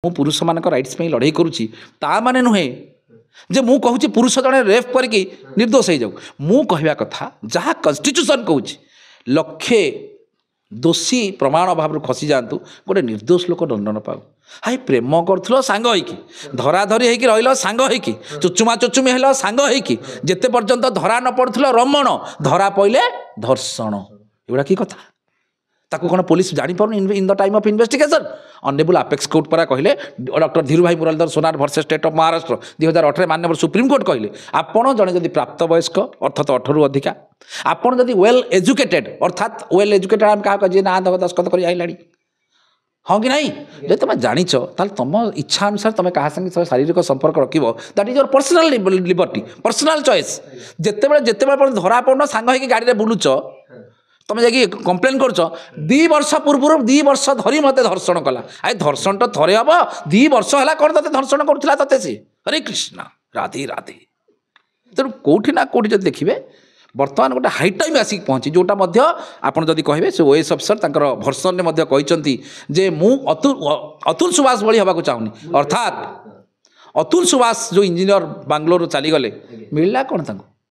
मु पुरुष मान राइट्स पे लड़ाई करुच्ची ता माने नुहे जे मु कहूँ पुरुष जड़े रेप करके निर्दोष हो जाऊ मु कहवा कथा जहाँ कन्स्टिट्यूशन कहूँ लक्षे दोषी प्रमाण अभाव खसी जातु गोटे निर्दोष लोक दंडन पाऊ हाई प्रेम कर सांग होइकी धराधरी होइकी रहिल सांग होइकी चुचुमा चुचुमी हेल सांग होइकी जेते पर्यंत धरा न पड़ुथिल रमण धरा पइले धर्षण एगुड़ा की कथा ताकू कौन पुलिस जापर in the time of investigation honourable apex court परा कहले doctor Dhiru Bhai Muralidhar Sonar versus state of Maharashtra 2018 माननीय सुप्रीम कोर्ट कहले आपण जड़े जदि प्राप्त वयस्क अर्थात 18 रु अधिका आपण जदि वेल एजुकेटेड अर्थात वेल एजुकेटेड आम क्या जी ना दस्खत कर आइला हाँ कि नहीं जब तुम जाच तुम इच्छा अनुसार तुम क्या संगे शारीरिक संपर्क रख that is your personal liberty personal choice जिते धरा पड़न सांग होगी गाड़ी में बुलूच तुम जा कम्प्लेन कर 2 वर्ष पूर्व 2 वर्ष धरी मत धर्षण कला आई धर्षण तो थे हम 2 वर्ष है कौन ते धर्षण करुला ते सी हरे कृष्ण राधे राधे तेणु कौटी ना कौटी जब देखिए बर्तमान गोटे हाई टाइम आसिक पहुँची जोटा आपड़ जदि कहे से ओएस अफिसर भर्सन में कहते जे मु अतुल सुभाष भाई हवा चाहूनी अर्थात अतुल सुभाष जो इंजीनियर बांग्लोर चलीगले मिलला कौन